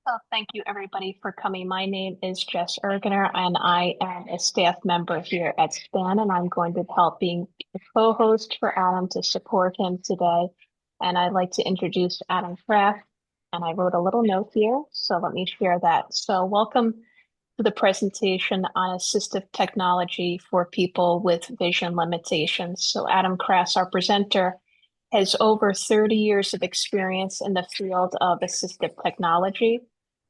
So thank you everybody for coming. My name is Jess Ergener and I am a staff member here at SPAN and I'm going to help being the co-host for Adam to support him today. And I'd like to introduce Adam Krass and I wrote a little note here, so let me share that. So welcome to the presentation on assistive technology for people with vision limitations. So Adam Krass, our presenter, has over 30 years of experience in the field of assistive technology,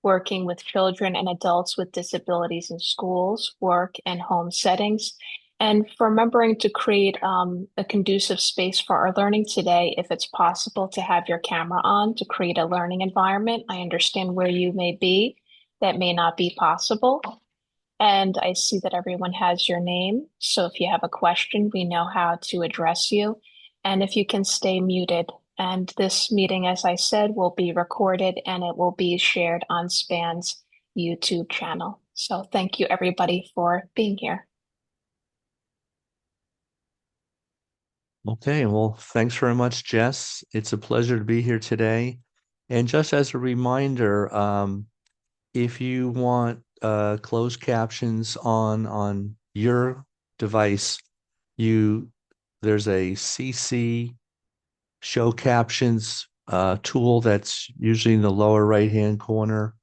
working with children and adults with disabilities in schools, work, and home settings, and for remembering to create a conducive space for our learning today, if it's possible to have your camera on to create a learning environment. I understand where you may be. That may not be possible. And I see that everyone has your name. So if you have a question, we know how to address you. And if you can stay muted. And this meeting, as I said, will be recorded and it will be shared on SPAN's YouTube channel. So thank you everybody for being here. Okay, well, thanks very much, Jess. It's a pleasure to be here today. And just as a reminder, if you want closed captions on your device, you there's a CC show captions tool that's usually in the lower right-hand corner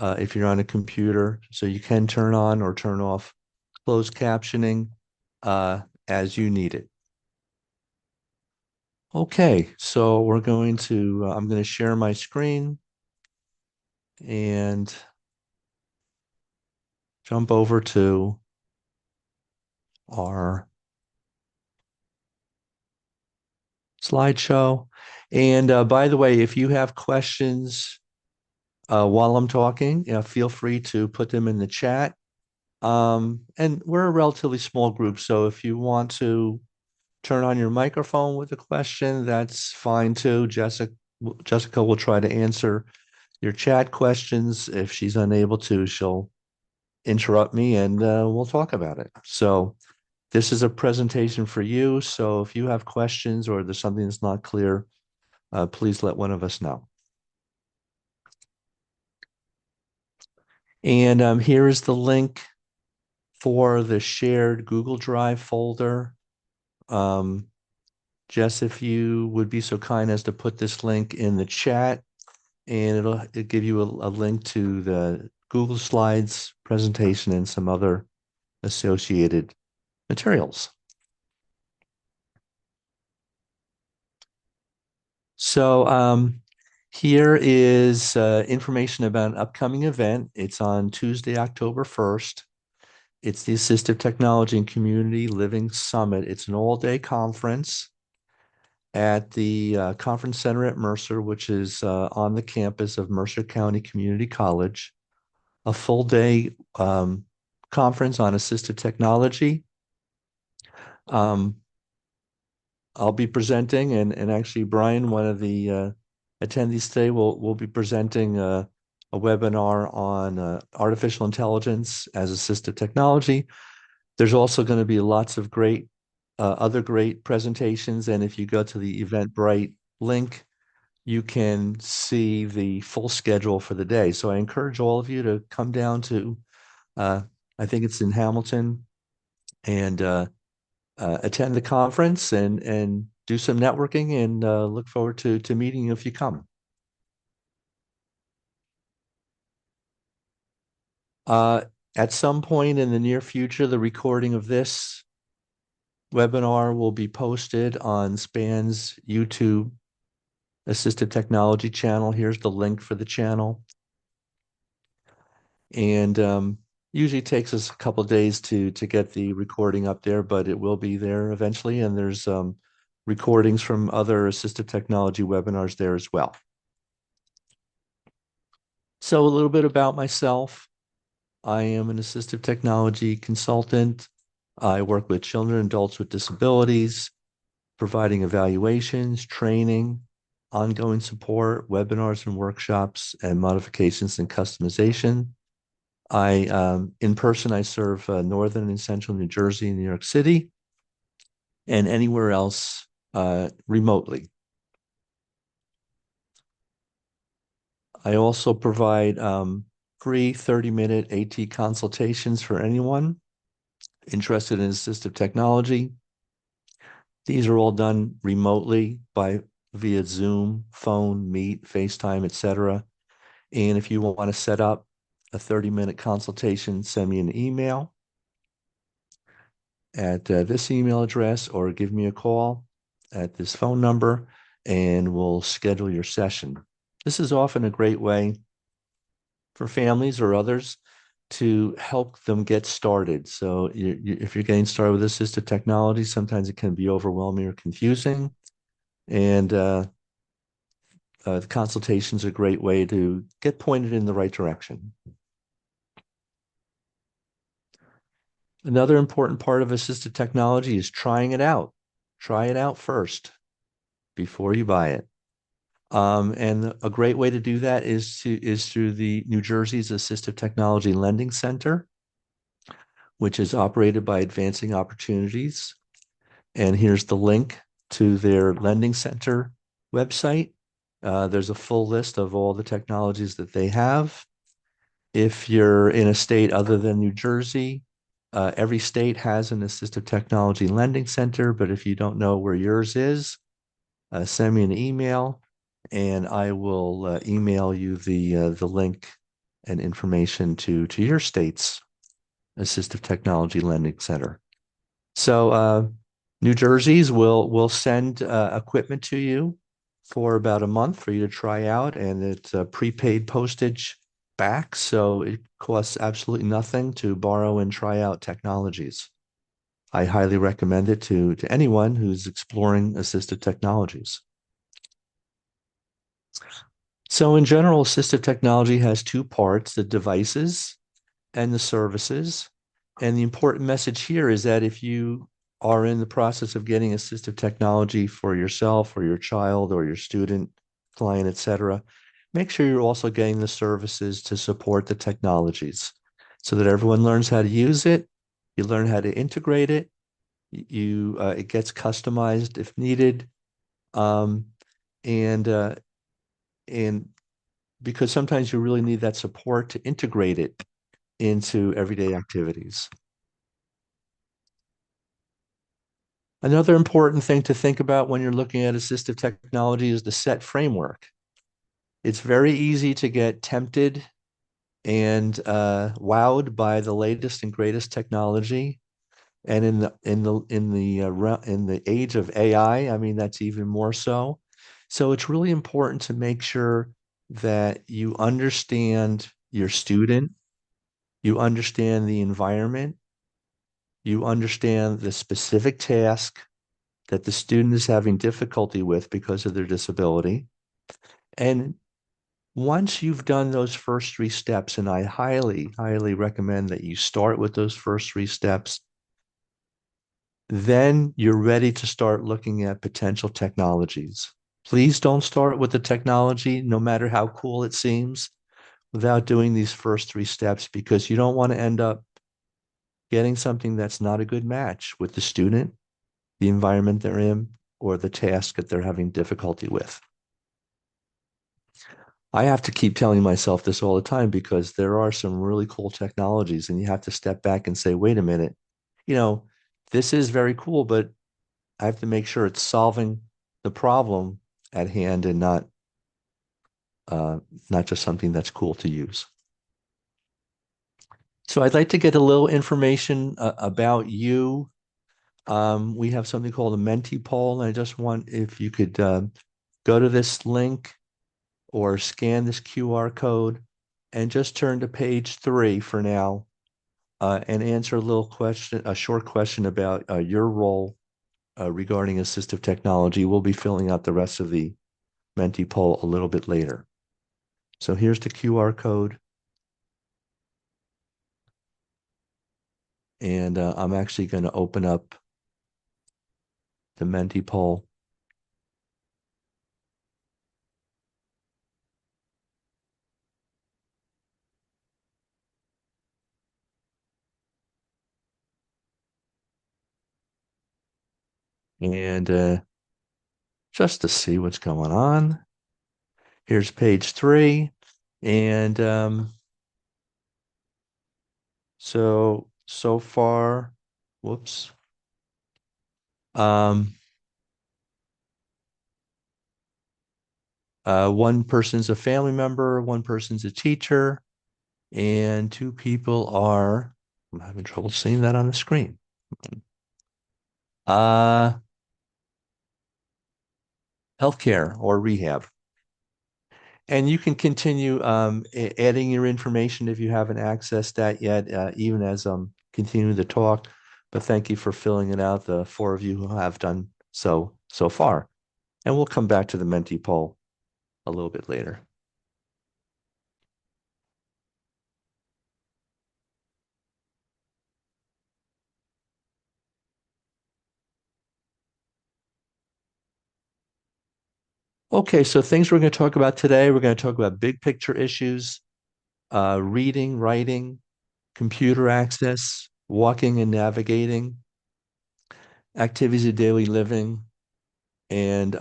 if you're on a computer. So you can turn on or turn off closed captioning as you need it. Okay, so I'm going to share my screen and jump over to our slideshow. And by the way, if you have questions while I'm talking, feel free to put them in the chat. And we're a relatively small group, so if you want to turn on your microphone with a question, that's fine too. Jessica will try to answer your chat questions. If she's unable to, she'll interrupt me and we'll talk about it. So this is a presentation for you. So if you have questions or there's something that's not clear, please let one of us know. And here is the link for the shared Google Drive folder. Um, Jess, if you would be so kind as to put this link in the chat, and it'll give you a link to the Google Slides presentation and some other associated materials. So here is information about an upcoming event. It's on Tuesday, October 1st. It's the Assistive Technology and Community Living Summit. It's an all-day conference at the Conference Center at Mercer, which is on the campus of Mercer County Community College. A full-day conference on assistive technology. I'll be presenting, and actually Brian, one of the attendees today, will be presenting a webinar on artificial intelligence as assistive technology. There's also going to be lots of great other great presentations, and if you go to the Eventbrite link, you can see the full schedule for the day. So I encourage all of you to come down to, I think it's in Hamilton, and attend the conference and do some networking, and look forward to meeting you if you come. Uh, at some point in the near future, the recording of this webinar will be posted on SPAN's YouTube Assistive Technology channel. Here's the link for the channel. And usually takes us a couple of days to get the recording up there, but it will be there eventually. And there's recordings from other assistive technology webinars there as well. So a little bit about myself. I am an assistive technology consultant. I work with children and adults with disabilities, providing evaluations, training, ongoing support, webinars and workshops, and modifications and customization. In person, I serve northern and central New Jersey and New York City, and anywhere else remotely. I also provide free 30-minute AT consultations for anyone interested in assistive technology. These are all done remotely by via Zoom, phone, Meet, FaceTime, etc. And if you want to set up a 30-minute consultation, send me an email at this email address or give me a call at this phone number and we'll schedule your session. This is often a great way for families or others to help them get started. So if you're getting started with assistive technology, sometimes it can be overwhelming or confusing. And the consultation is a great way to get pointed in the right direction. Another important part of assistive technology is trying it out. Try it out first before you buy it. And a great way to do that is through the New Jersey's Assistive Technology Lending Center, which is operated by Advancing Opportunities. And here's the link to their lending center website. There's a full list of all the technologies that they have. If you're in a state other than New Jersey, every state has an assistive technology lending center, but if you don't know where yours is, send me an email and I will email you the link and information to your state's assistive technology lending center. So New Jersey's will send equipment to you for about a month for you to try out, and it's prepaid postage back, so it costs absolutely nothing to borrow and try out technologies. I highly recommend it to anyone who's exploring assistive technologies. So in general, assistive technology has two parts, the devices and the services. And the important message here is that if you are in the process of getting assistive technology for yourself or your child or your student, client, etc., make sure you're also getting the services to support the technologies so that everyone learns how to use it, you learn how to integrate it, it gets customized if needed, um, and uh, and because sometimes you really need that support to integrate it into everyday activities. Another important thing to think about when you're looking at assistive technology is the set framework. It's very easy to get tempted and wowed by the latest and greatest technology. And in the age of AI, I mean that's even more so. So it's really important to make sure that you understand your student, you understand the environment, you understand the specific task that the student is having difficulty with because of their disability. And once you've done those first three steps, and I highly, highly recommend that you start with those first three steps, then you're ready to start looking at potential technologies. Please don't start with the technology, no matter how cool it seems, without doing these first three steps, because you don't want to end up getting something that's not a good match with the student, the environment they're in, or the task that they're having difficulty with. I have to keep telling myself this all the time because there are some really cool technologies, and you have to step back and say, wait a minute, you know, this is very cool, but I have to make sure it's solving the problem at hand and uh, not just something that's cool to use. So I'd like to get a little information about you. We have something called a Menti poll, and I just want if you could go to this link or scan this QR code and just turn to page 3 for now and answer a short question about your role regarding assistive technology. We'll be filling out the rest of the Menti poll a little bit later. So here's the QR code. And I'm actually going to open up the Menti poll. And just to see what's going on, here's page 3. And so far, whoops. Um, one person's a family member, one person's a teacher, and two people are, I'm having trouble seeing that on the screen. Uh, Healthcare or rehab. And you can continue adding your information if you haven't accessed that yet, even as I'm continuing to talk. But thank you for filling it out, the four of you who have done so far. And we'll come back to the Menti poll a little bit later. Okay, so things we're going to talk about today, we're going to talk about big picture issues, reading, writing, computer access, walking and navigating, activities of daily living, and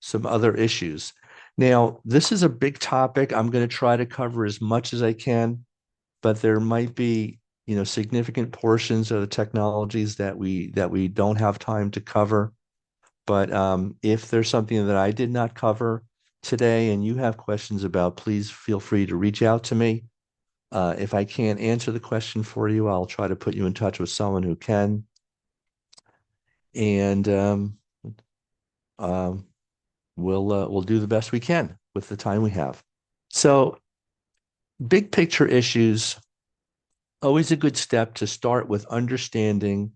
some other issues. Now, this is a big topic. I'm going to try to cover as much as I can, but there might be, significant portions of the technologies that we don't have time to cover. But if there's something that I did not cover today and you have questions about, please feel free to reach out to me. If I can't answer the question for you, I'll try to put you in touch with someone who can. And um, we'll do the best we can with the time we have. So, big picture issues, always a good step to start with understanding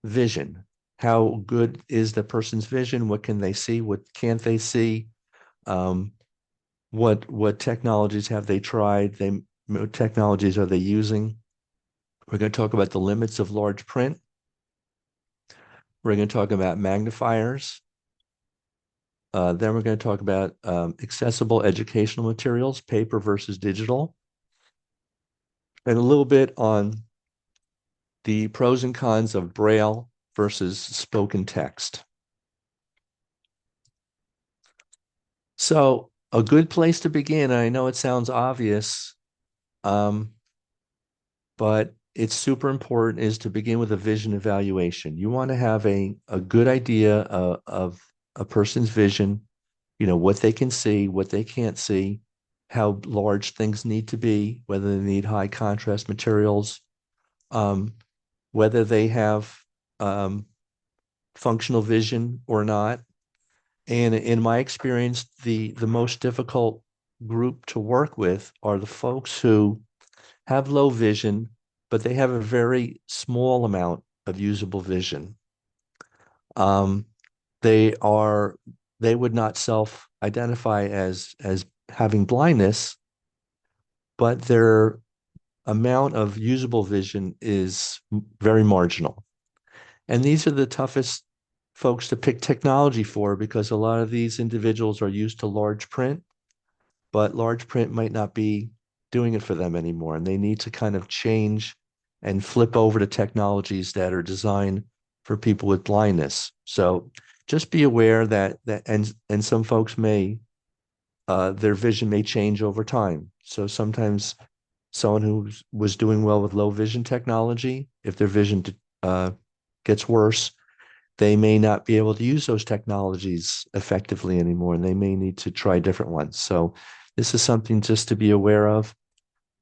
vision. How good is the person's vision? What can they see? What can't they see? Um, what technologies have they tried? What technologies are they using? We're going to talk about the limits of large print. We're going to talk about magnifiers. Then we're going to talk about accessible educational materials, paper versus digital, and a little bit on the pros and cons of Braille versus spoken text. So, a good place to begin, I know it sounds obvious, um, but it's super important, is to begin with a vision evaluation. You want to have a good idea of a person's vision, what they can see, what they can't see, how large things need to be, whether they need high contrast materials, um, whether they have um, functional vision or not. And in my experience, the most difficult group to work with are the folks who have low vision, but they have a very small amount of usable vision. Um, they are they would not self-identify as having blindness, but their amount of usable vision is very marginal. And these are the toughest folks to pick technology for, because a lot of these individuals are used to large print, but large print might not be doing it for them anymore. And they need to kind of change and flip over to technologies that are designed for people with blindness. So just be aware and some folks may, their vision may change over time. So sometimes someone who was doing well with low vision technology, if their vision uh, gets worse, they may not be able to use those technologies effectively anymore, and they may need to try different ones. So this is something just to be aware of.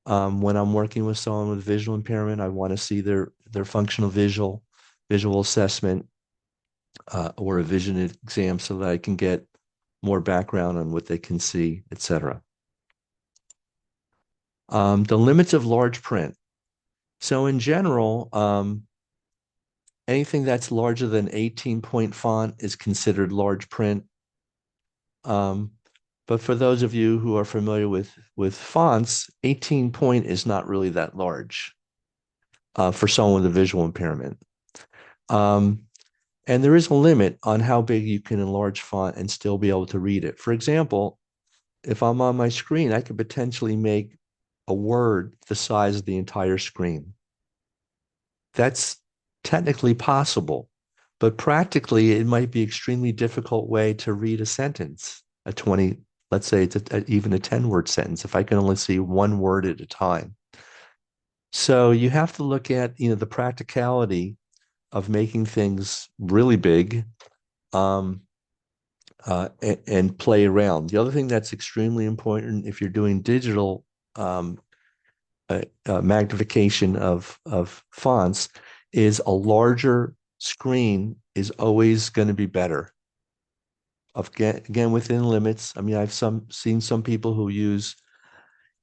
When I'm working with someone with visual impairment, I want to see their functional visual assessment, or a vision exam, so that I can get more background on what they can see, etc. The limits of large print. So in general, anything that's larger than 18-point font is considered large print. Um, but for those of you who are familiar with fonts, 18 point is not really that large for someone with a visual impairment. Um, and there is a limit on how big you can enlarge font and still be able to read it. For example, if I'm on my screen, I could potentially make a word the size of the entire screen. That's technically possible, but practically it might be extremely difficult way to read a sentence, a 20 let's say it's even a 10-word sentence, if I can only see one word at a time. So you have to look at, the practicality of making things really big, um, and play around. The other thing that's extremely important if you're doing digital um, magnification of fonts is a larger screen is always going to be better. Again, within limits. I mean, I've seen some people who use,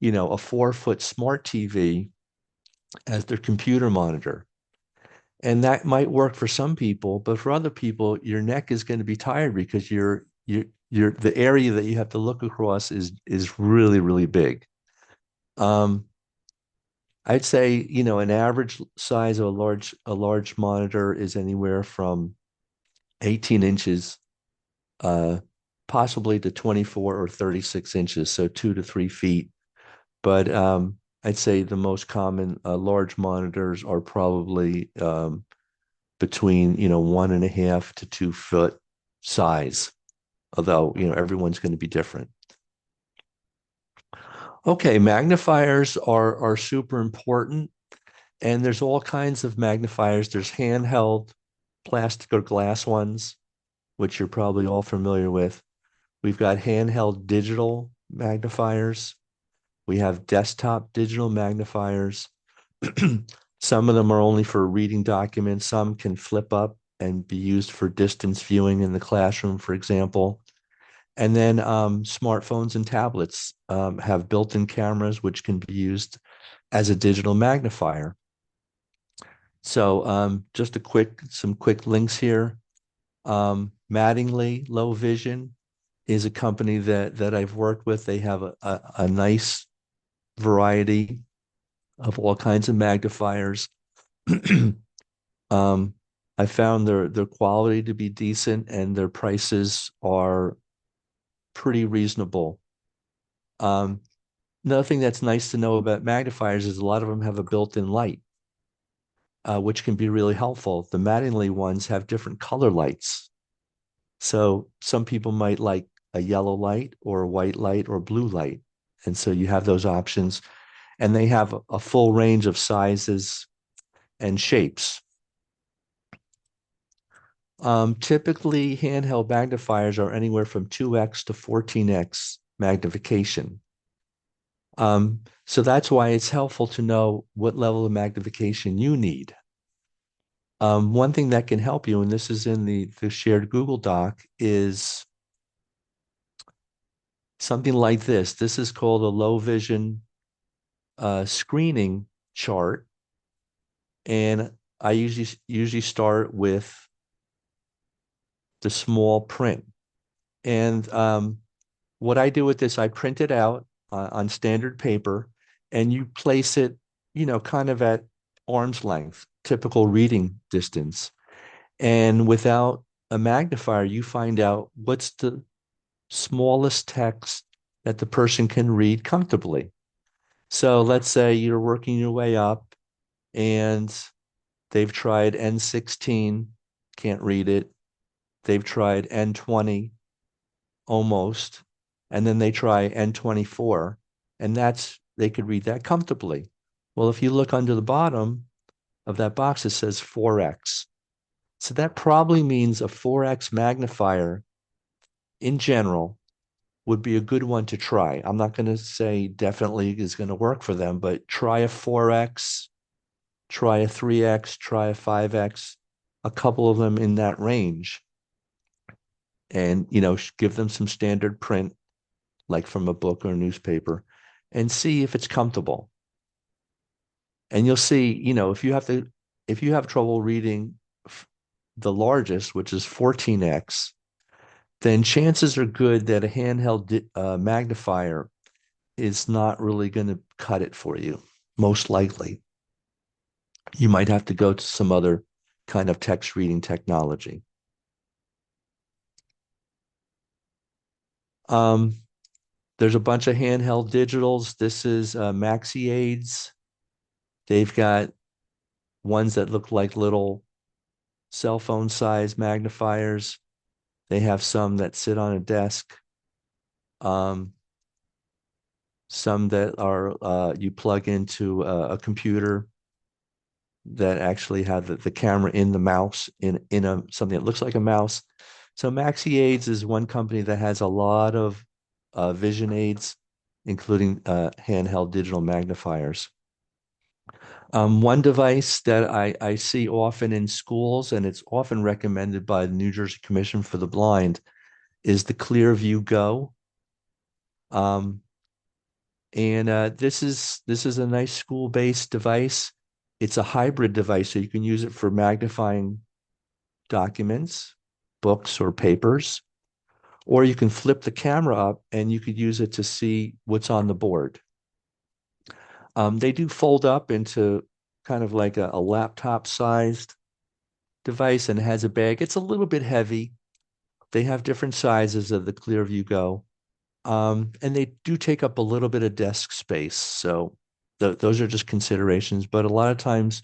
a 4-foot smart TV as their computer monitor. And that might work for some people, but for other people, your neck is going to be tired because the area that you have to look across is really, really big. Um, I'd say, an average size of a large monitor is anywhere from 18 inches, uh, possibly to 24 or 36 inches, so 2 to 3 feet. But I'd say the most common large monitors are probably between 1.5 to 2 foot size, although everyone's going to be different. Okay, magnifiers are super important, and there's all kinds of magnifiers. There's handheld plastic or glass ones, which you're probably all familiar with. We've got handheld digital magnifiers. We have desktop digital magnifiers. Some of them are only for reading documents. Some can flip up and be used for distance viewing in the classroom, for example. And then smartphones and tablets have built-in cameras, which can be used as a digital magnifier. So just some quick links here. Mattingly Low Vision is a company that I've worked with. They have a nice variety of all kinds of magnifiers. um, I found their quality to be decent and their prices are pretty reasonable. Um, Another thing that's nice to know about magnifiers is a lot of them have a built-in light, which can be really helpful. The Mattingly ones have different color lights. So some people might like a yellow light or a white light or blue light. And so you have those options. And they have a full range of sizes and shapes. Typically, handheld magnifiers are anywhere from 2x to 14x magnification. So that's why it's helpful to know what level of magnification you need. One thing that can help you, and this is in the shared Google Doc, is something like this. This is called a low vision screening chart. And I usually start with the small print. And what I do with this, I print it out on standard paper and you place it, kind of at arm's length, typical reading distance. And without a magnifier, you find out what's the smallest text that the person can read comfortably. So let's say you're working your way up and they've tried N16, can't read it. They've tried N20, almost, and then they try N24, and they could read that comfortably. Well, if you look under the bottom of that box, it says 4x. So that probably means a 4x magnifier in general would be a good one to try. I'm not going to say definitely is going to work for them, but try a 4x, try a 3x, try a 5x, a couple of them in that range. And, give them some standard print, like from a book or a newspaper, and see if it's comfortable. And you'll see, if you have trouble reading the largest, which is 14x, then chances are good that a handheld magnifier is not really going to cut it for you, most likely. You might have to go to some other kind of text reading technology. Um, there's a bunch of handheld digitals. This is MaxiAids. They've got ones that look like little cell phone size magnifiers. They have some that sit on a desk. um, some that are you plug into a computer that actually have the camera in the mouse in a something that looks like a mouse. So Maxi Aids is one company that has a lot of vision aids, including handheld digital magnifiers. One device that I see often in schools, and it's often recommended by the New Jersey Commission for the Blind, is the Clearview Go. Um, and this is a nice school-based device. It's a hybrid device, so you can use it for magnifying documents, books, or papers, or you can flip the camera up and you could use it to see what's on the board. They do fold up into kind of like a laptop-sized device and it has a bag. It's a little bit heavy. They have different sizes of the Clearview Go. And they do take up a little bit of desk space. So those are just considerations. But a lot of times,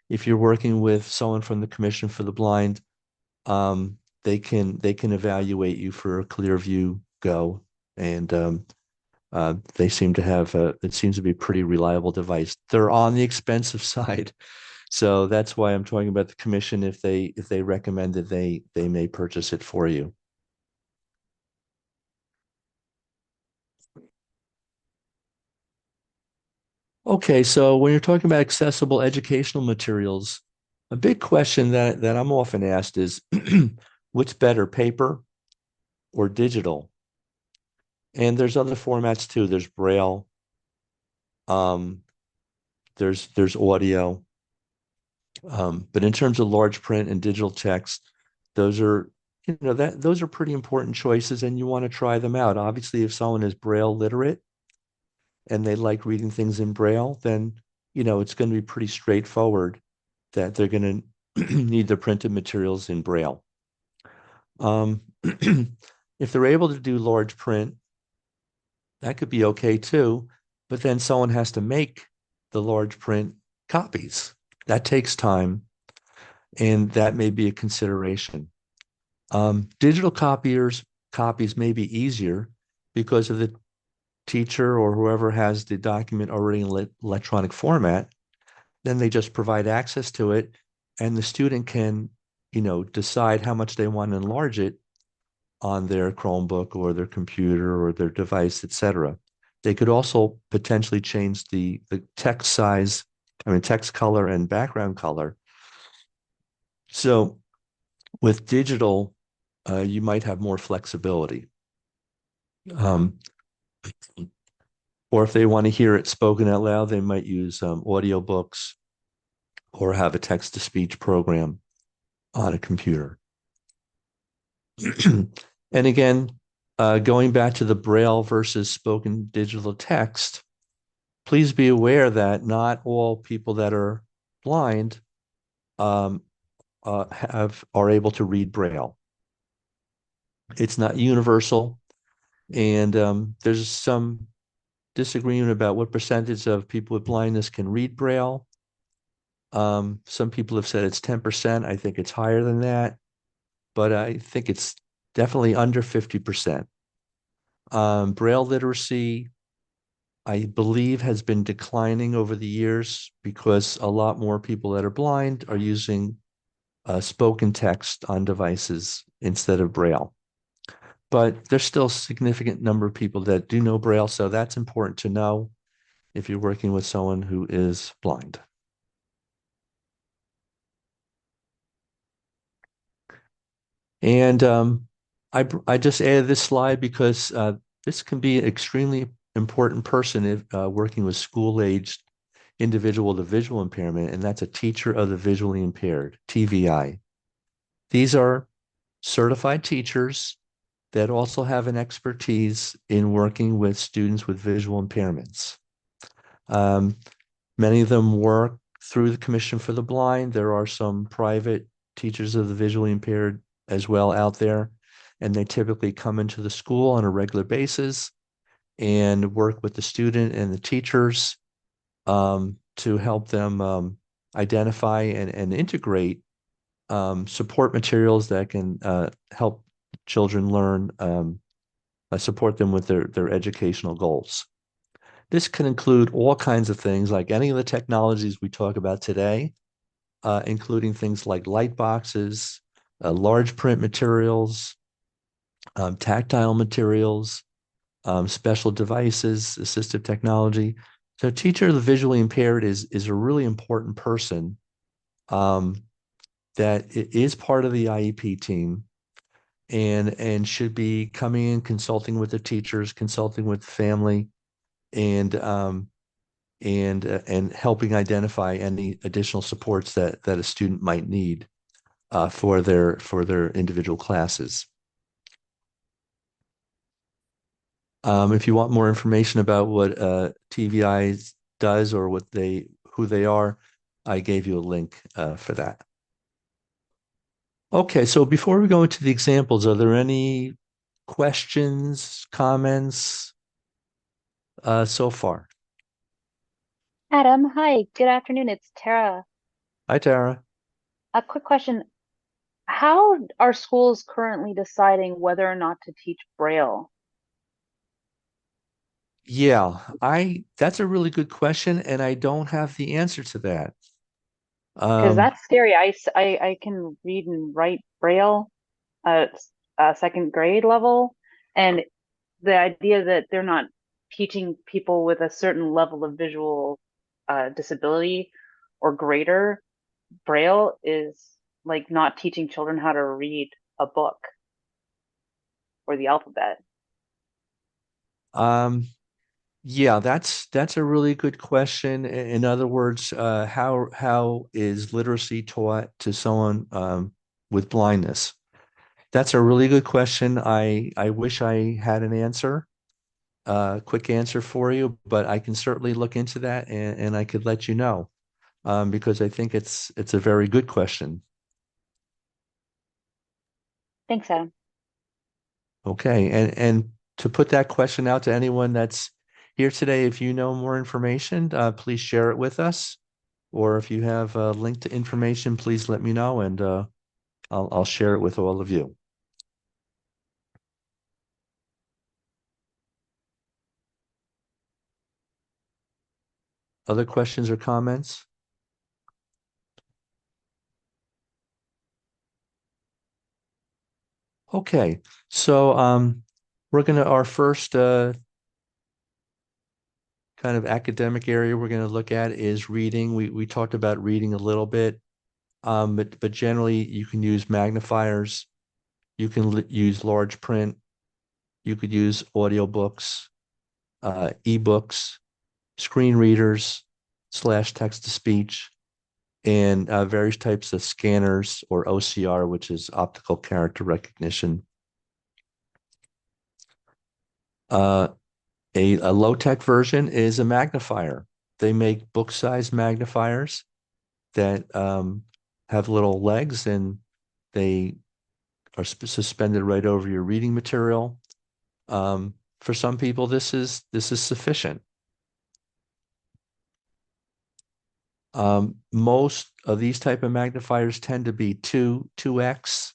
if you're working with someone from the Commission for the Blind, they can evaluate you for a Clearview Go, and they seem to have it seems to be a pretty reliable device. They're on the expensive side, so that's why I'm talking about the Commission. If they recommend it, they may purchase it for you. Okay, so when you're talking about accessible educational materials, a big question that I'm often asked is, what's better, paper or digital? And there's other formats too. There's Braille, um, there's audio, but in terms of large print and digital text, those are those are pretty important choices, and you want to try them out. Obviously, if someone is Braille literate and they like reading things in Braille, then it's going to be pretty straightforward that they're going to need the printed materials in Braille. Um, if they're able to do large print, that could be okay too, but then someone has to make the large print copies. That takes time, and that may be a consideration. Digital copies may be easier because of the teacher or whoever has the document already in electronic format. Then they just provide access to it, and the student can, decide how much they want to enlarge it on their Chromebook or their computer or their device, etc. They could also potentially change the text size, text color and background color. So with digital, you might have more flexibility. Um, or if they want to hear it spoken out loud, they might use audiobooks or have a text to speech program on a computer. And again, going back to the Braille versus spoken digital text, please be aware that not all people that are blind um, are able to read Braille. It's not universal, and there's some disagreement about what percentage of people with blindness can read Braille. Some people have said it's 10%. I think it's higher than that, but I think it's definitely under 50%. Braille literacy, I believe, has been declining over the years because a lot more people that are blind are using spoken text on devices instead of Braille. But there's still a significant number of people that do know Braille, so that's important to know if you're working with someone who is blind. And I just added this slide because this can be an extremely important person if working with school-aged individual with a visual impairment, and that's a teacher of the visually impaired, TVI. These are certified teachers that also have an expertise in working with students with visual impairments. Um, Many of them work through the Commission for the Blind. There are some private teachers of the visually impaired as well out there, and they typically come into the school on a regular basis and work with the student and the teachers to help them identify and integrate support materials that can help children learn support them with their educational goals. This can include all kinds of things like any of the technologies we talk about today, including things like light boxes, large print materials, tactile materials, special devices, assistive technology. So, teacher of the visually impaired is a really important person um, that is part of the IEP team and should be coming in, consulting with the teachers, consulting with the family, and and helping identify any additional supports that a student might need for their individual classes. If you want more information about what TVI does or who they are, I gave you a link for that. Okay, so before we go into the examples, are there any questions, comments so far? Adam, hi, good afternoon. It's Tara. Hi, Tara. A quick question. How are schools currently deciding whether or not to teach Braille? Yeah, I that's a really good question, and I don't have the answer to that. Because Um, that's scary. I can read and write Braille at second grade level, and the idea that they're not teaching people with a certain level of visual disability or greater Braille is like not teaching children how to read a book or the alphabet. um, yeah, that's a really good question. In other words, how is literacy taught to someone with blindness? That's a really good question. I wish I had an answer, quick answer for you, but I can certainly look into that and I could let you know because I think it's a very good question. Thanks, Adam. Okay, and to put that question out to anyone that's here today, if you know more information, please share it with us. Or if you have a link to information, please let me know and I'll share it with all of you. Other questions or comments? Okay, so we're gonna our first kind of academic area we're gonna look at is reading. We talked about reading a little bit, but generally you can use magnifiers, you can use large print, you could use audiobooks, ebooks, screen readers slash text to speech, and various types of scanners or OCR, which is optical character recognition. Uh, a low-tech version is a magnifier. They make book-sized magnifiers that have little legs and they are suspended right over your reading material. For some people, this is sufficient. Most of these type of magnifiers tend to be 2x,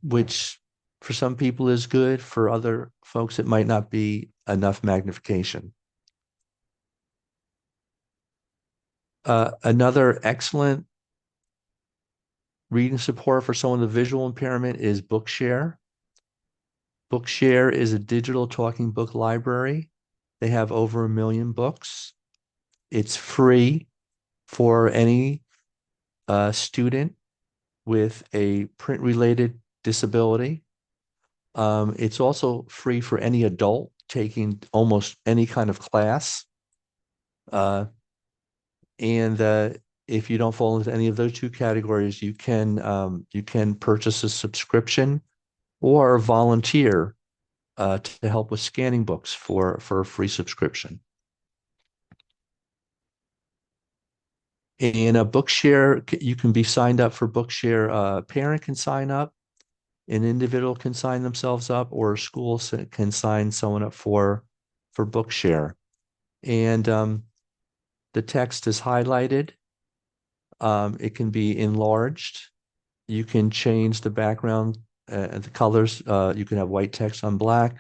which for some people is good. For other folks, it might not be enough magnification. Another excellent reading support for someone with visual impairment is Bookshare. Bookshare is a digital talking book library. They have over 1 million books. It's free for any student with a print-related disability. It's also free for any adult taking almost any kind of class. And if you don't fall into any of those two categories, you can purchase a subscription or volunteer to help with scanning books for a free subscription. And a Bookshare, you can be signed up for Bookshare. A parent can sign up, an individual can sign themselves up, or a school can sign someone up for Bookshare. And the text is highlighted. It can be enlarged. You can change the background the colors. You can have white text on black.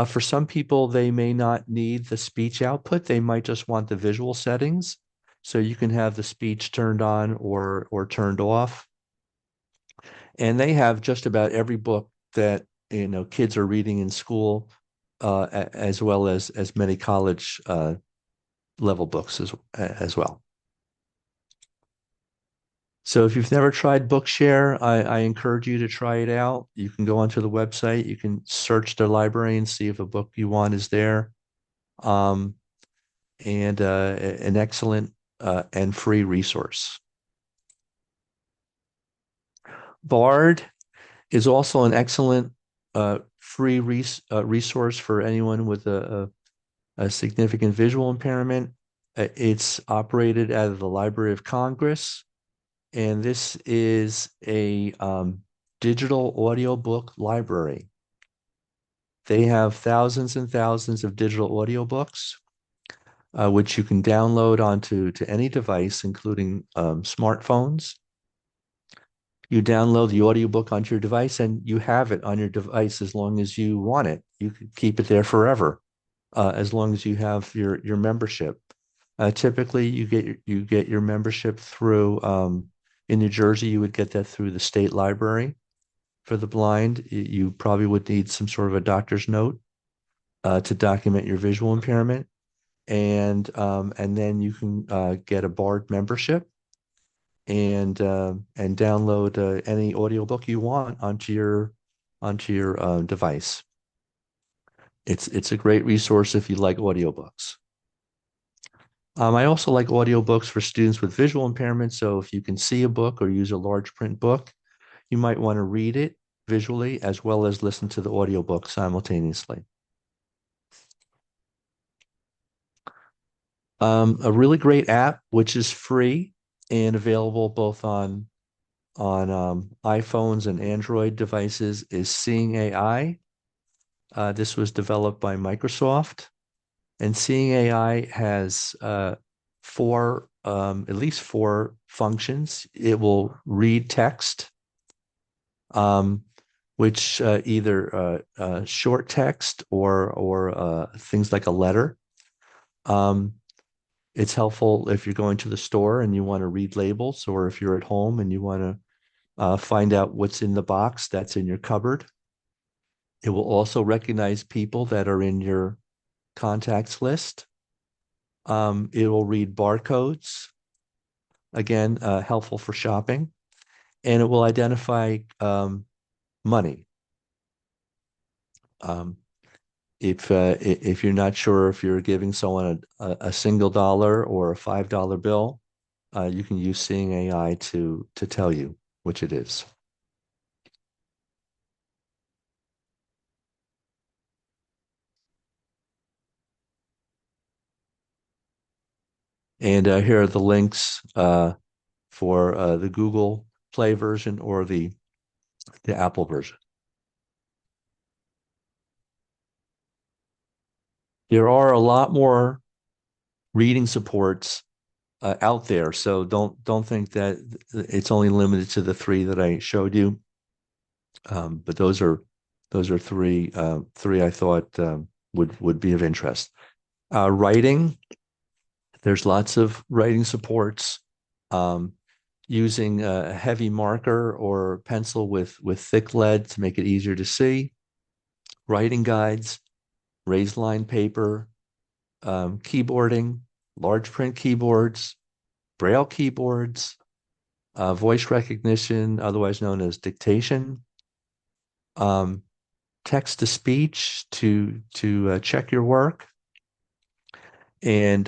For some people, they may not need the speech output. They might just want the visual settings. So you can have the speech turned on or turned off. And they have just about every book that kids are reading in school, as well as many college level books as well. So if you've never tried Bookshare, I encourage you to try it out. You can go onto the website, you can search the library and see if a book you want is there. Um, and an excellent and free resource. Bard is also an excellent free resource for anyone with a significant visual impairment. It's operated out of the Library of Congress, and this is a digital audiobook library. They have thousands and thousands of digital audiobooks, which you can download onto any device, including smartphones. You download the audiobook onto your device and you have it on your device as long as you want it. You can keep it there forever, as long as you have your membership. Typically, you get your membership through in New Jersey, you would get that through the state library for the blind. You probably would need some sort of a doctor's note to document your visual impairment, and then you can get a Bard membership and download any audiobook you want onto your device. It's a great resource if you like audiobooks. I also like audiobooks for students with visual impairment. So if you can see a book or use a large print book, you might want to read it visually as well as listen to the audiobook simultaneously. A really great app, which is free and available both on iPhones and Android devices, is Seeing AI. This was developed by Microsoft, and Seeing AI has at least four functions. It will read text, which either short text or things like a letter. It's helpful if you're going to the store and you want to read labels, or if you're at home and you want to find out what's in the box that's in your cupboard. It will also recognize people that are in your contacts list. It will read barcodes, again, helpful for shopping, and it will identify money. If you're not sure if you're giving someone a single dollar or a $5 bill, you can use Seeing AI to tell you which it is. And here are the links for the Google Play version or the Apple version. There are a lot more reading supports out there, so don't think that it's only limited to the three that I showed you. But those are three I thought would be of interest. Writing, there's lots of writing supports. Using a heavy marker or pencil with thick lead to make it easier to see. Writing guides, raised line paper, keyboarding, large print keyboards, braille keyboards, voice recognition, otherwise known as dictation, text to speech to check your work, and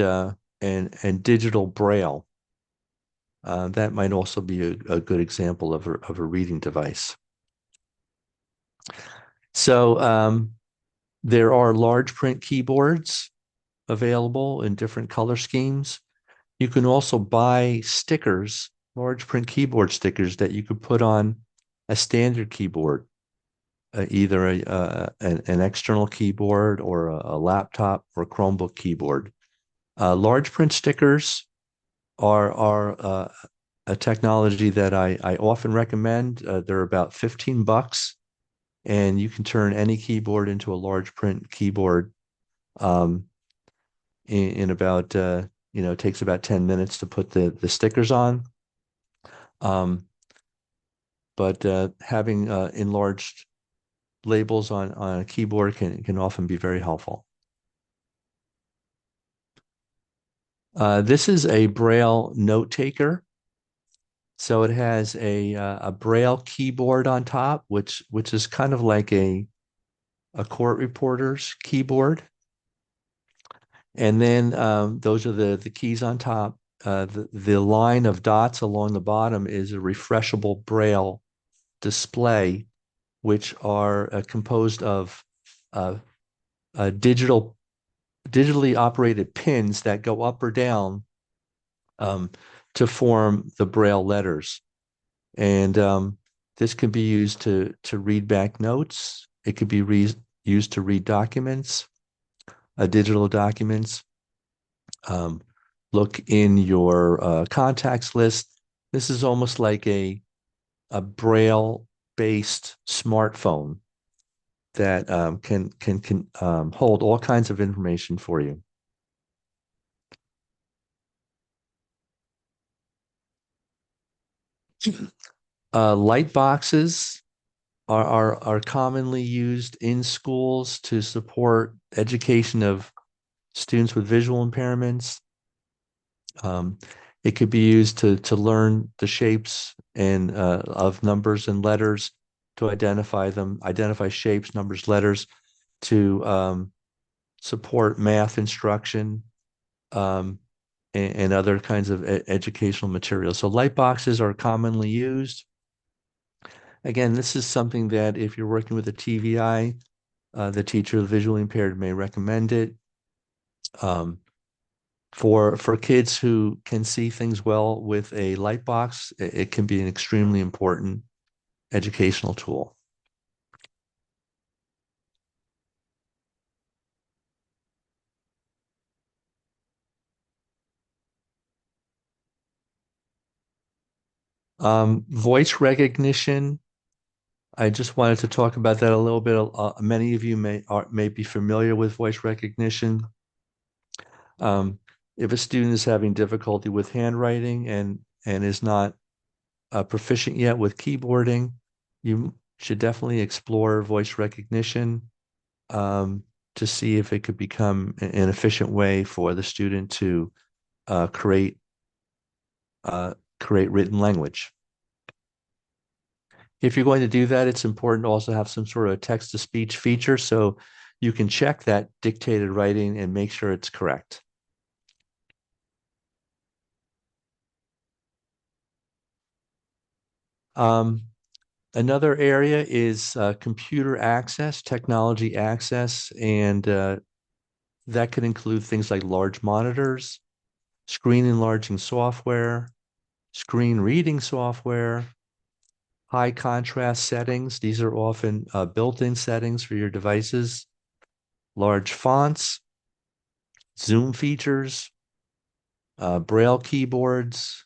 digital braille. That might also be a good example of a reading device. So there are large print keyboards available in different color schemes. You can also buy stickers, large print keyboard stickers that you could put on a standard keyboard, either an external keyboard or a laptop or Chromebook keyboard. Large print stickers are a technology that I often recommend. They're about $15, and you can turn any keyboard into a large print keyboard um, in about it takes about 10 minutes to put the stickers on. Um, but having enlarged labels on a keyboard can often be very helpful. This is a Braille note taker. So it has a Braille keyboard on top, which is kind of like a court reporter's keyboard. And then those are the keys on top. The line of dots along the bottom is a refreshable Braille display, which are composed of uh, digitally operated pins that go up or down um, to form the Braille letters. And this can be used to read back notes. It could be used to read documents, digital documents. Look in your contacts list. This is almost like a Braille-based smartphone that can hold all kinds of information for you. Light boxes are commonly used in schools to support education of students with visual impairments. Um, it could be used to learn the shapes and of numbers and letters to identify shapes, numbers, letters to support math instruction um, and other kinds of educational materials. So light boxes are commonly used. Again, this is something that if you're working with a TVI, the teacher of the visually impaired may recommend it. Um, for kids who can see things well with a light box, it can be an extremely important educational tool. Voice recognition. I just wanted to talk about that a little bit. Many of you may be familiar with voice recognition. Um, if a student is having difficulty with handwriting and is not proficient yet with keyboarding, you should definitely explore voice recognition um, to see if it could become an efficient way for the student to uh, create create written language. If you're going to do that, it's important to also have some sort of text-to-speech feature so you can check that dictated writing and make sure it's correct. Um, Another area is computer access, technology access, and that could include things like large monitors, screen enlarging software, screen reading software, high contrast settings. These are often built-in settings for your devices, large fonts, zoom features, Braille keyboards,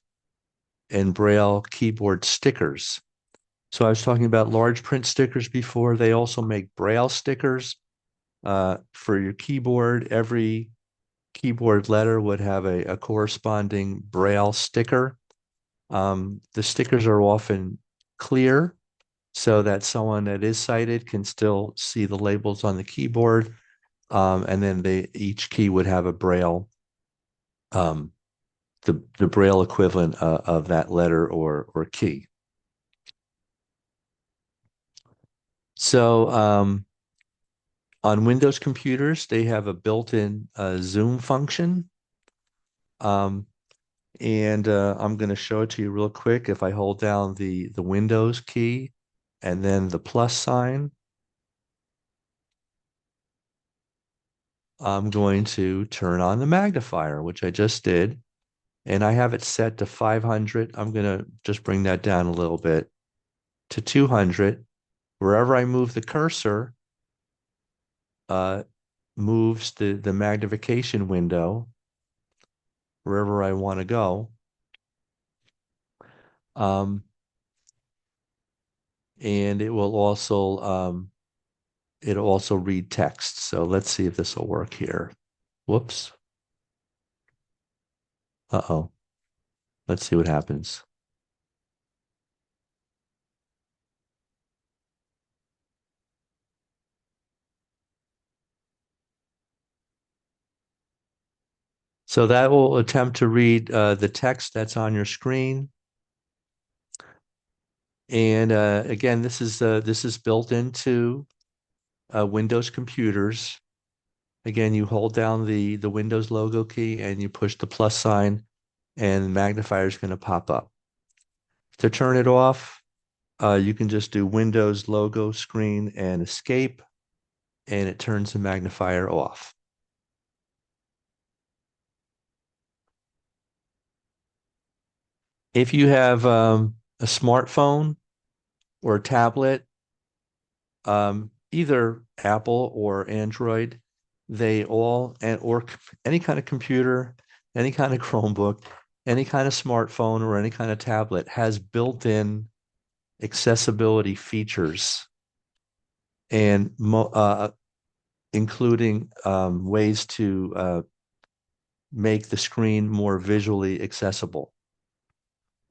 and Braille keyboard stickers. So I was talking about large print stickers before. They also make Braille stickers for your keyboard. Every keyboard letter would have a corresponding Braille sticker. The stickers are often clear so that someone that is sighted can still see the labels on the keyboard. And then each key would have a Braille, um, the Braille equivalent of that letter or key. So on Windows computers, they have a built-in zoom function. Um, and I'm going to show it to you real quick. If I hold down the Windows key and then the plus sign, I'm going to turn on the magnifier, which I just did. And I have it set to 500. I'm going to just bring that down a little bit to 200. Wherever I move the cursor, uh, moves the magnification window wherever I want to go. Um, and it'll also read text. So let's see if this will work here. Whoops. Uh-oh. Let's see what happens. So that will attempt to read the text that's on your screen. And again, this is built into Windows computers. Again, you hold down the Windows logo key and you push the plus sign, and the magnifier is going to pop up. To turn it off, you can just do Windows logo screen and escape, and it turns the magnifier off. If you have a smartphone or a tablet, either Apple or Android, they all, or any kind of computer, any kind of Chromebook, any kind of smartphone, or any kind of tablet has built-in accessibility features, and including ways to make the screen more visually accessible.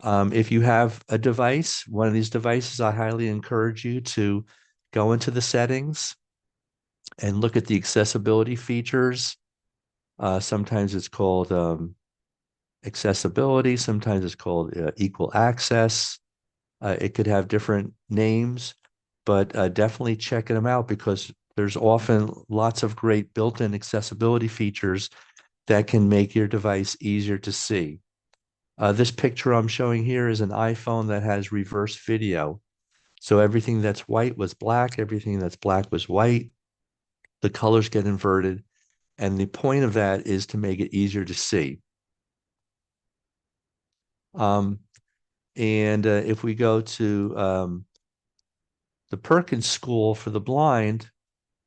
If you have a device, one of these devices, I highly encourage you to go into the settings and look at the accessibility features. Sometimes it's called accessibility, sometimes it's called equal access. It could have different names, but definitely checking them out, because there's often lots of great built-in accessibility features that can make your device easier to see. This picture I'm showing here is an iPhone that has reverse video. So everything that's white was black, everything that's black was white. The colors get inverted. And the point of that is to make it easier to see. Um, and if we go to the Perkins School for the Blind,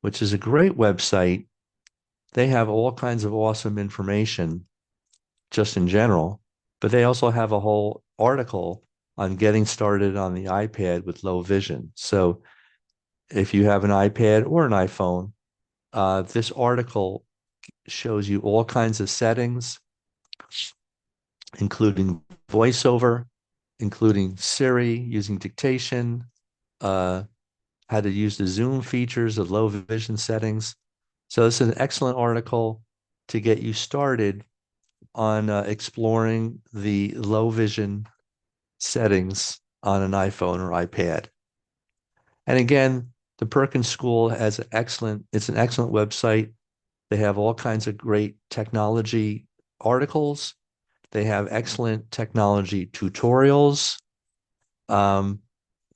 which is a great website, they have all kinds of awesome information just in general, but they also have a whole article on getting started on the iPad with low vision. So if you have an iPad or an iPhone, this article shows you all kinds of settings, including voiceover, including Siri using dictation, uh, how to use the zoom features of low vision settings. So it's an excellent article to get you started on exploring the low vision settings on an iPhone or iPad. And again, the Perkins School has it's an excellent website. They have all kinds of great technology articles. They have excellent technology tutorials. Um,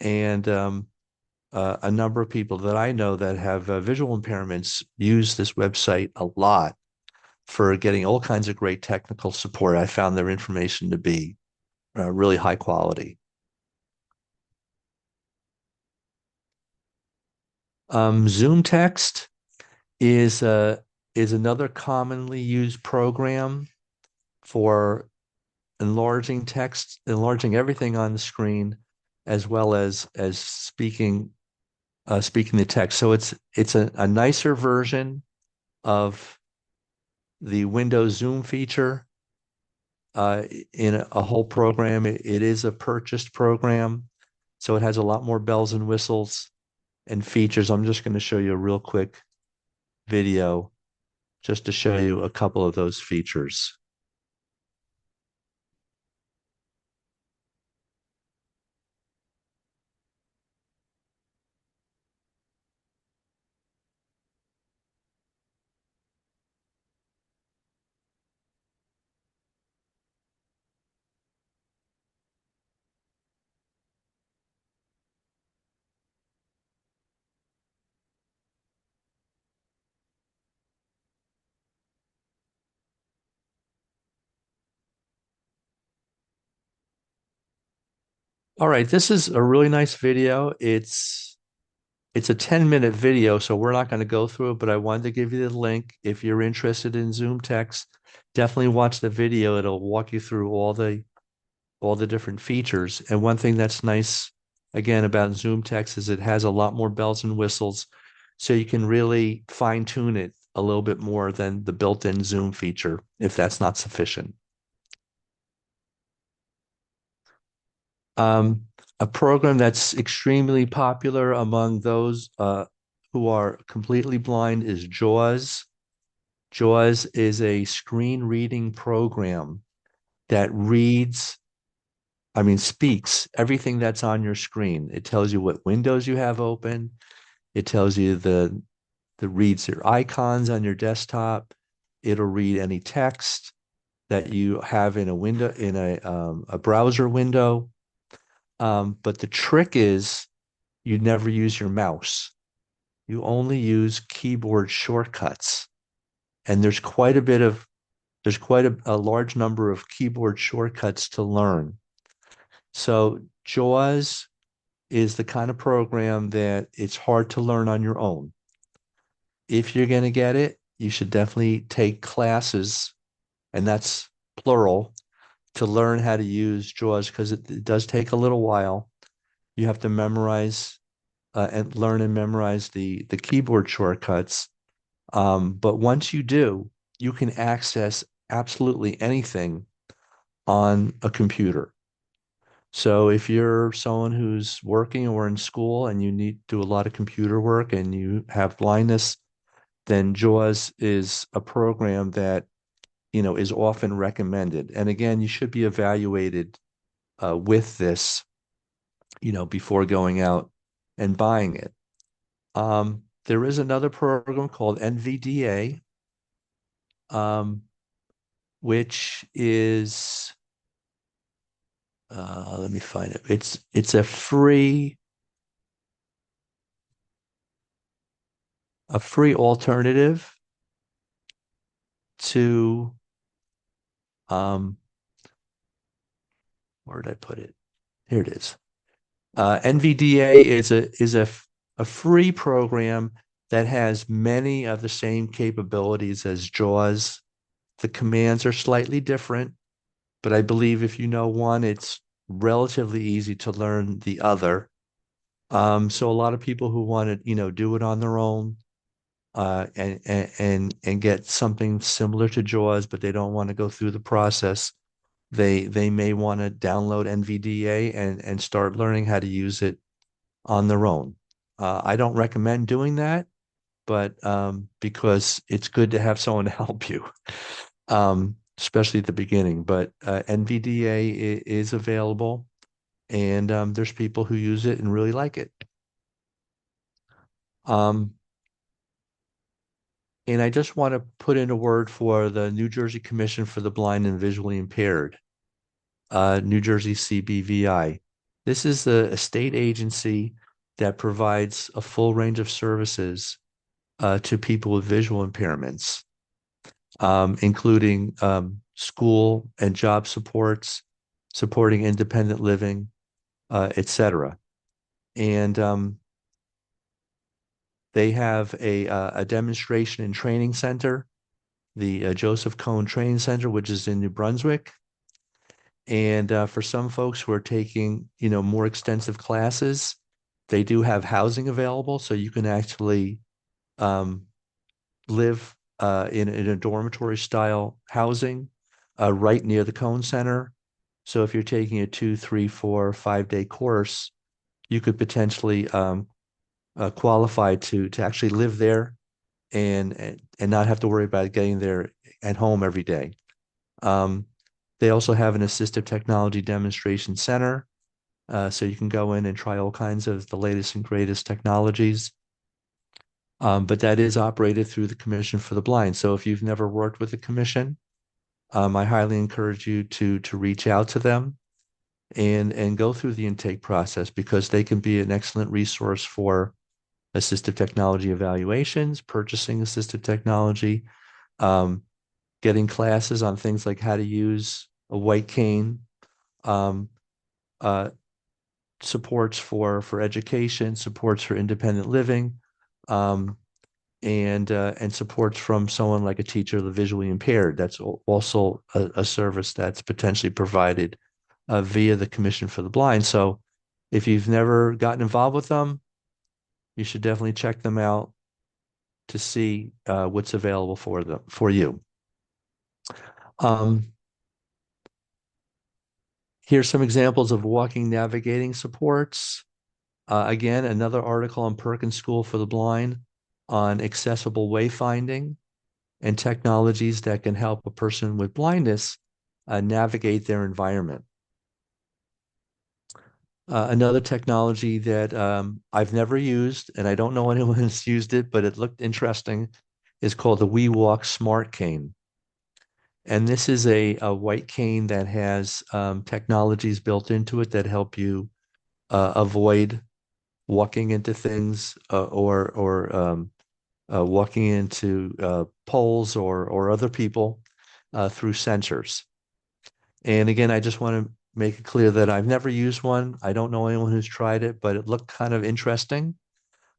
and a number of people that I know that have visual impairments use this website a lot for getting all kinds of great technical support. I found their information to be really high quality. Zoom Text is another commonly used program for enlarging text, enlarging everything on the screen, as well as speaking the text. So it's a nicer version of the Windows Zoom feature in a whole program. It is a purchased program, so it has a lot more bells and whistles and features. I'm just going to show you a real quick video just to show you a couple of those features. All right, this is a really nice video. It's a 10-minute video, so we're not going to go through it, but I wanted to give you the link. If you're interested in Zoom text, definitely watch the video. It'll walk you through all the different features. And one thing that's nice, again, about Zoom Text is it has a lot more bells and whistles, so you can really fine tune it a little bit more than the built-in Zoom feature if that's not sufficient. A program that's extremely popular among those who are completely blind is JAWS. JAWS is a screen reading program that speaks everything that's on your screen. It tells you what windows you have open. It tells you the reads your icons on your desktop. It'll read any text that you have in a window, in a browser window. But the trick is you never use your mouse. You only use keyboard shortcuts. And there's quite a large number of keyboard shortcuts to learn. So JAWS is the kind of program that it's hard to learn on your own. If you're going to get it, you should definitely take classes, and that's plural, to learn how to use JAWS, because it does take a little while. You have to memorize and learn and memorize the keyboard shortcuts. But once you do, you can access absolutely anything on a computer. So if you're someone who's working or in school and you need to do a lot of computer work and you have blindness, then JAWS is a program that, is often recommended. And again, you should be evaluated with this, before going out and buying it. There is another program called NVDA, which is, let me find it. It's a free alternative to, where did I put it? Here it is. NVDA is a free program that has many of the same capabilities as JAWS. The commands are slightly different, but I believe if you know one, it's relatively easy to learn the other. So a lot of people who want to, do it on their own, and get something similar to JAWS, but they don't want to go through the process. They may want to download NVDA and start learning how to use it on their own. I don't recommend doing that, but because it's good to have someone to help you, especially at the beginning. But NVDA is available, and there's people who use it and really like it. And I just want to put in a word for the New Jersey Commission for the Blind and Visually Impaired, New Jersey CBVI. This is a state agency that provides a full range of services to people with visual impairments, including school and job supports, supporting independent living, etc. And they have a demonstration and training center, the Joseph Cohen Training Center, which is in New Brunswick. And for some folks who are taking, more extensive classes, they do have housing available, so you can actually live in a dormitory style housing right near the Cohen Center. So if you're taking a 2, 3, 4, 5 day course, you could potentially qualify to actually live there and not have to worry about getting there at home every day. They also have an assistive technology demonstration center, so you can go in and try all kinds of the latest and greatest technologies. But that is operated through the Commission for the Blind. So if you've never worked with the commission, I highly encourage you to reach out to them and go through the intake process, because they can be an excellent resource for assistive technology evaluations, purchasing assistive technology, getting classes on things like how to use a white cane, supports for education, supports for independent living, and supports from someone like a teacher of the visually impaired. That's also a service that's potentially provided via the Commission for the Blind. So if you've never gotten involved with them, you should definitely check them out to see what's available for you. Um, here's some examples of walking navigating supports. Again, another article on Perkins School for the Blind on accessible wayfinding and technologies that can help a person with blindness navigate their environment. Another technology that I've never used, and I don't know anyone who's used it, but it looked interesting, is called the WeWalk Smart Cane. And this is a white cane that has technologies built into it that help you avoid walking into things or walking into poles or other people through sensors. And again, I just want to make it clear that I've never used one. I don't know anyone who's tried it, but it looked kind of interesting.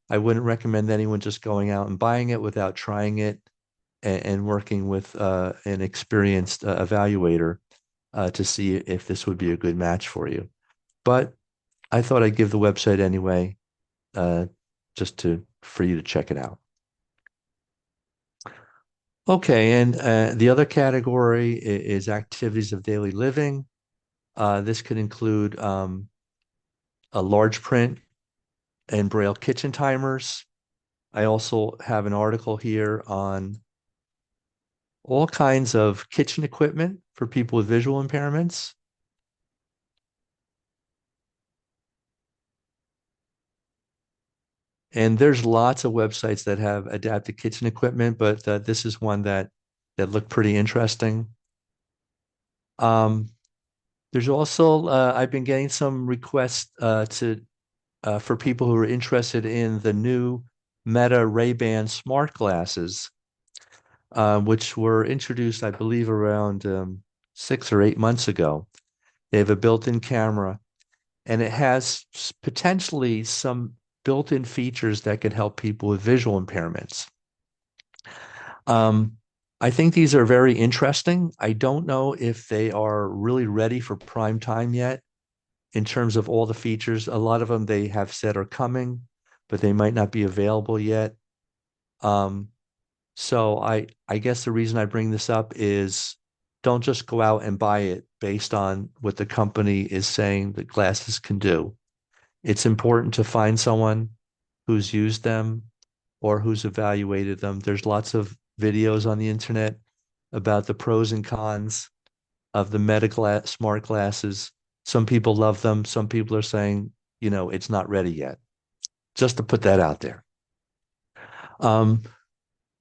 I wouldn't recommend anyone just going out and buying it without trying it and working with an experienced evaluator to see if this would be a good match for you. But I thought I'd give the website anyway, just for you to check it out. Okay, and the other category is activities of daily living. This could include a large print and Braille kitchen timers. I also have an article here on all kinds of kitchen equipment for people with visual impairments. And there's lots of websites that have adapted kitchen equipment, but this is one that looked pretty interesting. There's also I've been getting some requests for people who are interested in the new Meta Ray-Ban smart glasses, which were introduced, I believe, around 6 or 8 months ago. They have a built-in camera, and it has potentially some built-in features that could help people with visual impairments. I think these are very interesting. I don't know if they are really ready for prime time yet in terms of all the features. A lot of them they have said are coming, but they might not be available yet. So I guess the reason I bring this up is don't just go out and buy it based on what the company is saying that glasses can do. It's important to find someone who's used them or who's evaluated them. There's lots of videos on the internet about the pros and cons of the smart glasses. Some people love them. Some people are saying, it's not ready yet. Just to put that out there.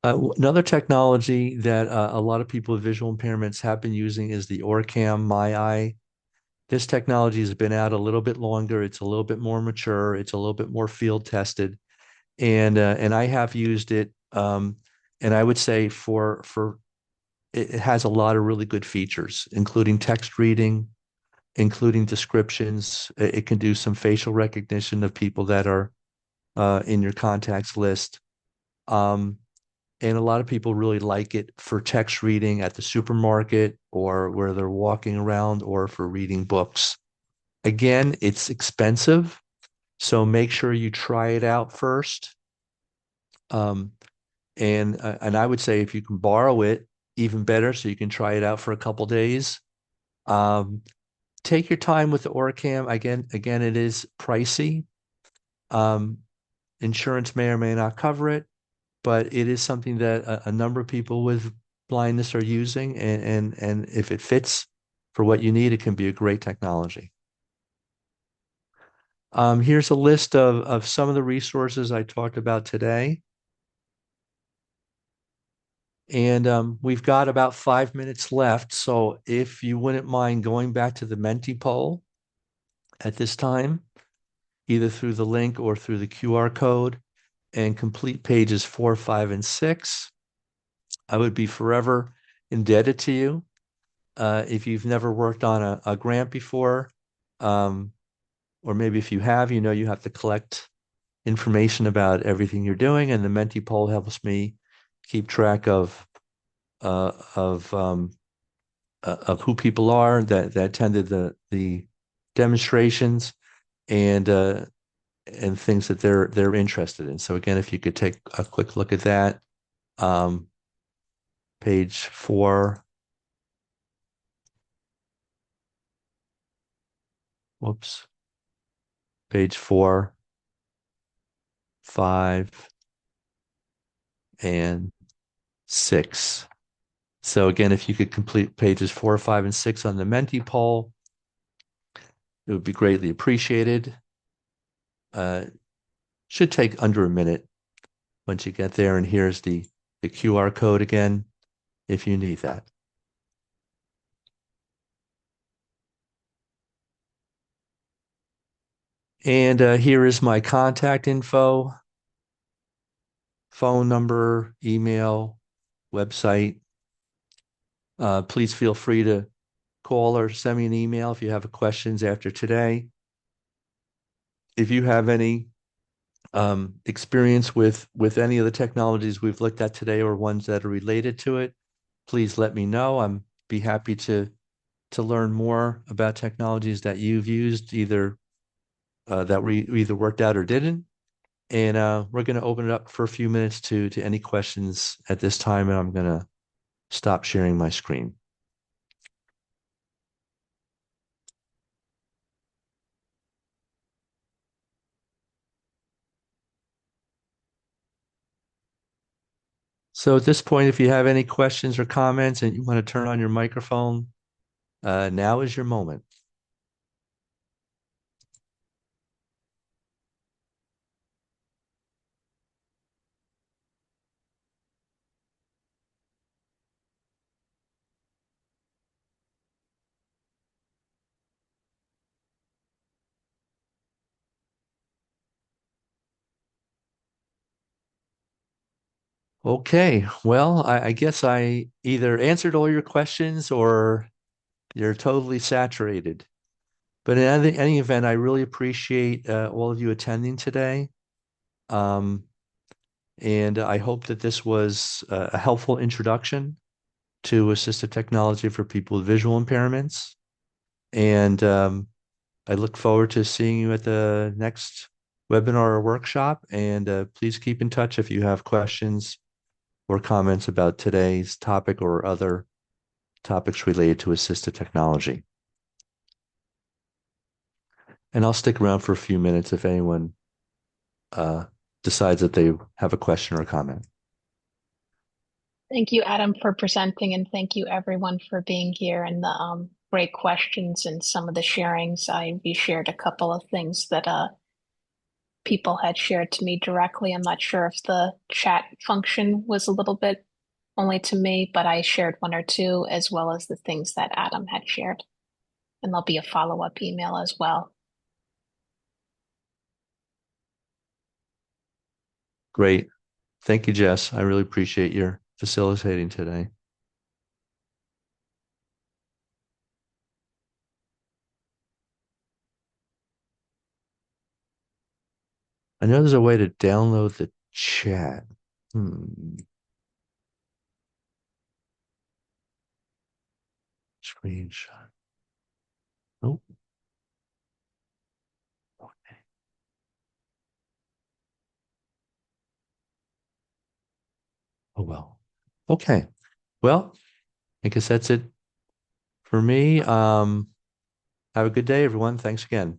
Another technology that a lot of people with visual impairments have been using is the Orcam MyEye. This technology has been out a little bit longer. It's a little bit more mature. It's a little bit more field tested, and I have used it. And I would say for it has a lot of really good features, including text reading, including descriptions. It can do some facial recognition of people that are in your contacts list. And a lot of people really like it for text reading at the supermarket or where they're walking around or for reading books. Again, it's expensive, so make sure you try it out first. And I would say if you can borrow it, even better, so you can try it out for a couple days. Take your time with the Orcam. Again, it is pricey. Insurance may or may not cover it, but it is something that a number of people with blindness are using, and if it fits for what you need, it can be a great technology. Here's a list of some of the resources I talked about today. And we've got about 5 minutes left. So if you wouldn't mind going back to the Menti poll at this time, either through the link or through the QR code, and complete pages 4, 5, and 6, I would be forever indebted to you. If you've never worked on a grant before, or maybe if you have, you have to collect information about everything you're doing, and the Menti poll helps me keep track of of who people are that attended the demonstrations and things that they're interested in. So again, if you could take a quick look at that, um, page 4. Whoops. Page 4, 5, and 6. So again, if you could complete pages 4, 5, and 6 on the Menti poll, it would be greatly appreciated. Should take under a minute once you get there. And here's the QR code again, if you need that. And here is my contact info, phone number, email, website. Please feel free to call or send me an email if you have questions after today. If you have any experience with any of the technologies we've looked at today or ones that are related to it, please let me know. I'm be happy to learn more about technologies that you've used, either that we either worked out or didn't. And we're going to open it up for a few minutes to any questions at this time, and I'm going to stop sharing my screen. So at this point, if you have any questions or comments and you want to turn on your microphone, now is your moment. Okay, well, I guess I either answered all your questions or you're totally saturated. But in any event, I really appreciate all of you attending today. Um, and I hope that this was a helpful introduction to assistive technology for people with visual impairments. And I look forward to seeing you at the next webinar or workshop. And please keep in touch if you have questions or comments about today's topic or other topics related to assistive technology. And I'll stick around for a few minutes if anyone uh, decides that they have a question or a comment. Thank you, Adam, for presenting, and thank you everyone for being here and the great questions and some of the sharings. You shared a couple of things that people had shared to me directly. I'm not sure if the chat function was a little bit only to me, but I shared one or two, as well as the things that Adam had shared. And there'll be a follow-up email as well. Great. Thank you, Jess. I really appreciate your facilitating today. I know there's a way to download the chat. Screenshot. Oh, okay. Oh, well. Okay. Well, I guess that's it for me. Have a good day, everyone. Thanks again.